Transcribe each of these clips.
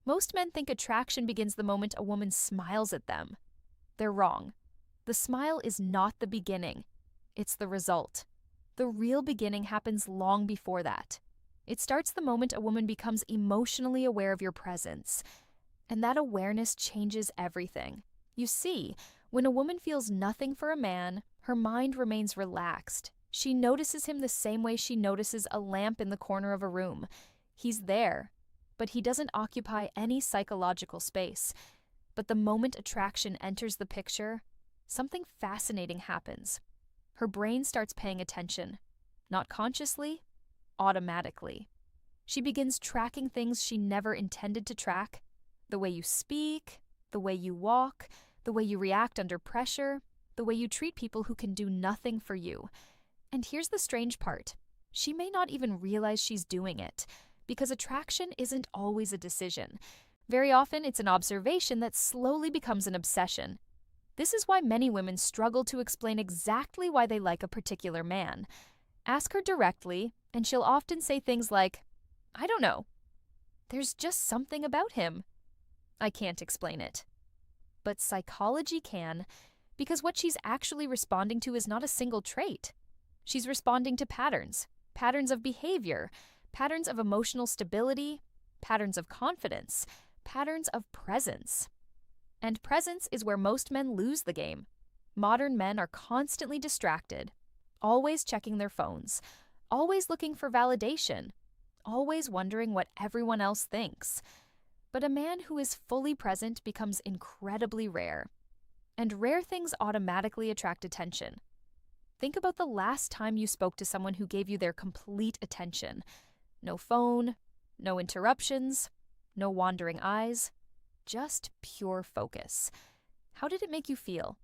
Most men think attraction begins the moment a woman smiles at them. They're wrong. The smile is not the beginning. It's the result. The real beginning happens long before that. It starts the moment a woman becomes emotionally aware of your presence. And that awareness changes everything. You see, when a woman feels nothing for a man, her mind remains relaxed. She notices him the same way she notices a lamp in the corner of a room. He's there, but he doesn't occupy any psychological space. But the moment attraction enters the picture, something fascinating happens. Her brain starts paying attention, not consciously, automatically. She begins tracking things she never intended to track: the way you speak, the way you walk, the way you react under pressure, the way you treat people who can do nothing for you. And here's the strange part. She may not even realize she's doing it, because attraction isn't always a decision. Very often, it's an observation that slowly becomes an obsession. This is why many women struggle to explain exactly why they like a particular man. Ask her directly, and she'll often say things like, "I don't know. There's just something about him. I can't explain it." But psychology can, because what she's actually responding to is not a single trait. She's responding to patterns, patterns of behavior, patterns of emotional stability, patterns of confidence, patterns of presence. And presence is where most men lose the game. Modern men are constantly distracted, always checking their phones, always looking for validation, always wondering what everyone else thinks. But a man who is fully present becomes incredibly rare. And rare things automatically attract attention. Think about the last time you spoke to someone who gave you their complete attention. No phone, no interruptions, no wandering eyes, just pure focus. How did it make you feel?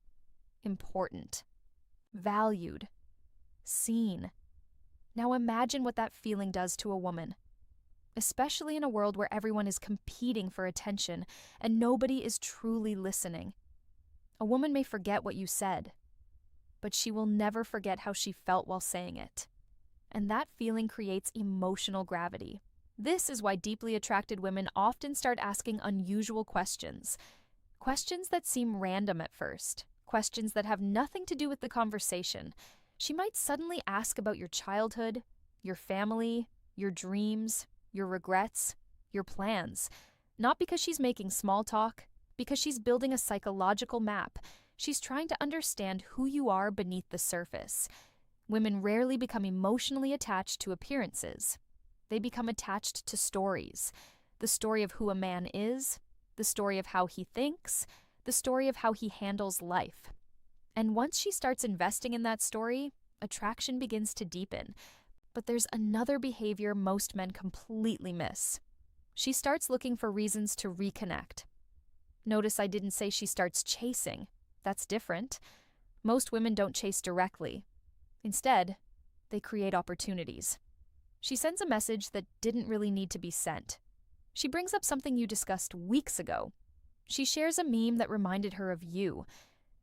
Important, valued, seen. Now imagine what that feeling does to a woman, especially in a world where everyone is competing for attention and nobody is truly listening. A woman may forget what you said, but she will never forget how she felt while saying it. And that feeling creates emotional gravity. This is why deeply attracted women often start asking unusual questions. Questions that seem random at first. Questions that have nothing to do with the conversation. She might suddenly ask about your childhood, your family, your dreams, your regrets, your plans. Not because she's making small talk, because she's building a psychological map. She's trying to understand who you are beneath the surface. Women rarely become emotionally attached to appearances. They become attached to stories. The story of who a man is, the story of how he thinks, the story of how he handles life. And once she starts investing in that story, attraction begins to deepen. But there's another behavior most men completely miss. She starts looking for reasons to reconnect. Notice I didn't say she starts chasing. That's different. Most women don't chase directly. Instead, they create opportunities. She sends a message that didn't really need to be sent. She brings up something you discussed weeks ago. She shares a meme that reminded her of you.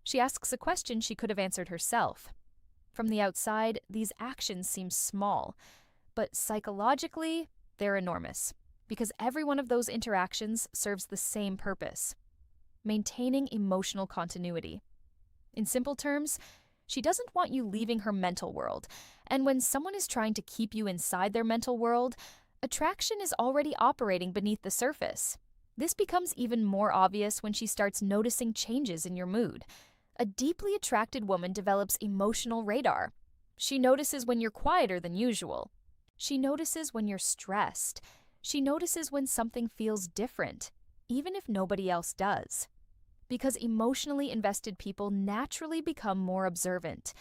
She asks a question she could have answered herself. From the outside, these actions seem small, but psychologically, they're enormous, because every one of those interactions serves the same purpose: maintaining emotional continuity. In simple terms, she doesn't want you leaving her mental world, and when someone is trying to keep you inside their mental world, attraction is already operating beneath the surface. This becomes even more obvious when she starts noticing changes in your mood. A deeply attracted woman develops emotional radar. She notices when you're quieter than usual. She notices when you're stressed. She notices when something feels different, even if nobody else does. Because emotionally invested people naturally become more observant.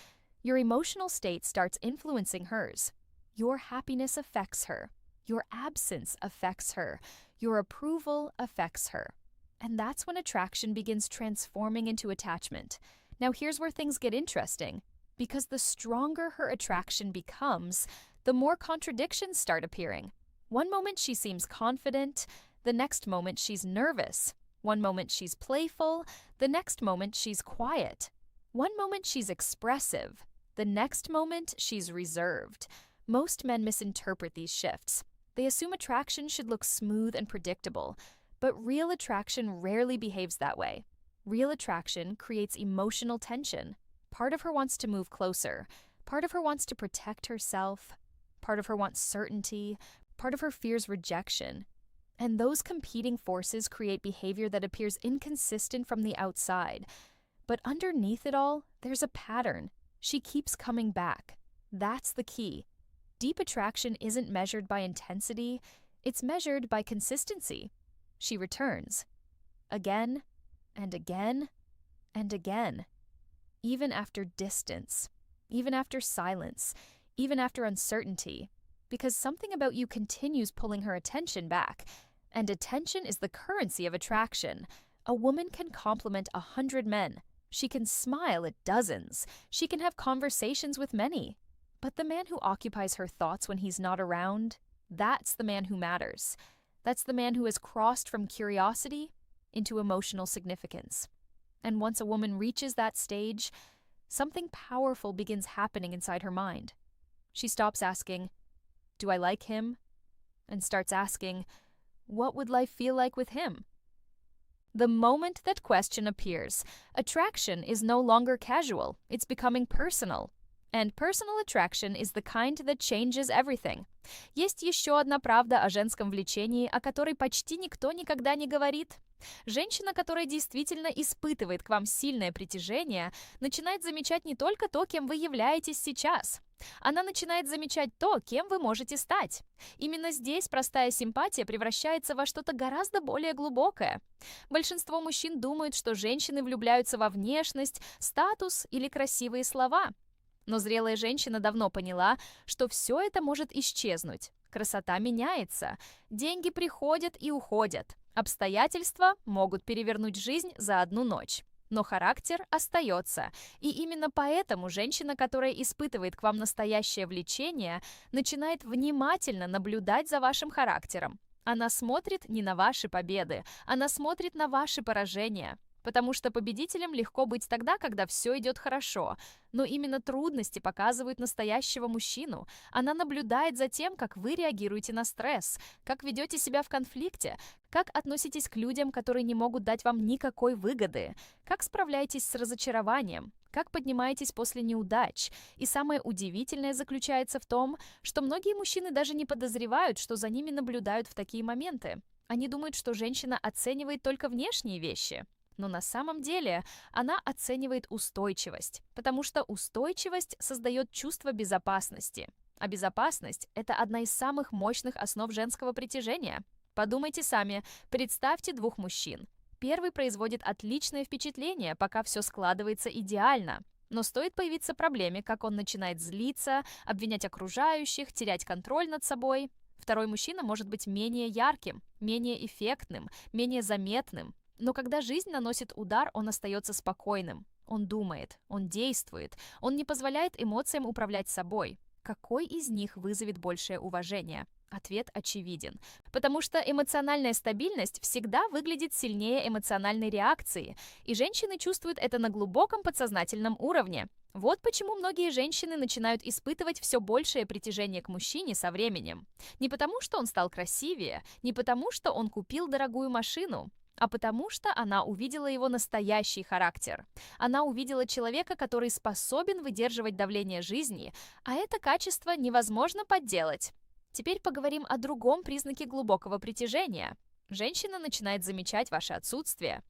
Your emotional state starts influencing hers. Your happiness affects her. Your absence affects her. Your approval affects her. And that's when attraction begins transforming into attachment. Now here's where things get interesting. Because the stronger her attraction becomes, the more contradictions start appearing. One moment she seems confident, the next moment she's nervous. One moment she's playful, the next moment she's quiet. One moment she's expressive, the next moment she's reserved. Most men misinterpret these shifts. They assume attraction should look smooth and predictable, But real attraction rarely behaves that way. Real attraction creates emotional tension. Part of her wants to move closer. Part of her wants to protect herself. Part of her wants certainty. Part of her fears rejection. And those competing forces create behavior that appears inconsistent from the outside. But underneath it all, there's a pattern. She keeps coming back. That's the key. Deep attraction isn't measured by intensity, it's measured by consistency. She returns. Again, and again, and again. Even after distance, even after silence, even after uncertainty. Because something about you continues pulling her attention back. And attention is the currency of attraction. A woman can compliment 100 men. She can smile at dozens. She can have conversations with many. But the man who occupies her thoughts when he's not around, that's the man who matters. That's the man who has crossed from curiosity into emotional significance. And once a woman reaches that stage, something powerful begins happening inside her mind. She stops asking, "Do I like him?" and starts asking, "What would life feel like with him?" The moment that question appears, attraction is no longer casual, it's becoming personal. And personal attraction is the kind that changes everything. Есть еще одна правда о женском влечении, о которой почти никто никогда не говорит. Женщина, которая действительно испытывает к вам сильное притяжение, начинает замечать не только то, кем вы являетесь сейчас. Она начинает замечать то, кем вы можете стать. Именно здесь простая симпатия превращается во что-то гораздо более глубокое. Большинство мужчин думают, что женщины влюбляются во внешность, статус или красивые слова. Но зрелая женщина давно поняла, что все это может исчезнуть. Красота меняется, деньги приходят и уходят, обстоятельства могут перевернуть жизнь за одну ночь. Но характер остается, и именно поэтому женщина, которая испытывает к вам настоящее влечение, начинает внимательно наблюдать за вашим характером. Она смотрит не на ваши победы, она смотрит на ваши поражения. Потому что победителям легко быть тогда, когда все идет хорошо. Но именно трудности показывают настоящего мужчину. Она наблюдает за тем, как вы реагируете на стресс, как ведете себя в конфликте, как относитесь к людям, которые не могут дать вам никакой выгоды, как справляетесь с разочарованием, как поднимаетесь после неудач. И самое удивительное заключается в том, что многие мужчины даже не подозревают, что за ними наблюдают в такие моменты. Они думают, что женщина оценивает только внешние вещи. Но на самом деле она оценивает устойчивость, потому что устойчивость создает чувство безопасности. А безопасность – это одна из самых мощных основ женского притяжения. Подумайте сами, представьте двух мужчин. Первый производит отличное впечатление, пока все складывается идеально. Но стоит появиться проблеме, как он начинает злиться, обвинять окружающих, терять контроль над собой. Второй мужчина может быть менее ярким, менее эффектным, менее заметным. Но когда жизнь наносит удар, он остается спокойным. Он думает, он действует, он не позволяет эмоциям управлять собой. Какой из них вызовет большее уважение? Ответ очевиден. Потому что эмоциональная стабильность всегда выглядит сильнее эмоциональной реакции, и женщины чувствуют это на глубоком подсознательном уровне. Вот почему многие женщины начинают испытывать все большее притяжение к мужчине со временем. Не потому, что он стал красивее, не потому, что он купил дорогую машину, а потому что она увидела его настоящий характер. Она увидела человека, который способен выдерживать давление жизни, а это качество невозможно подделать. Теперь поговорим о другом признаке глубокого притяжения. Женщина начинает замечать ваше отсутствие.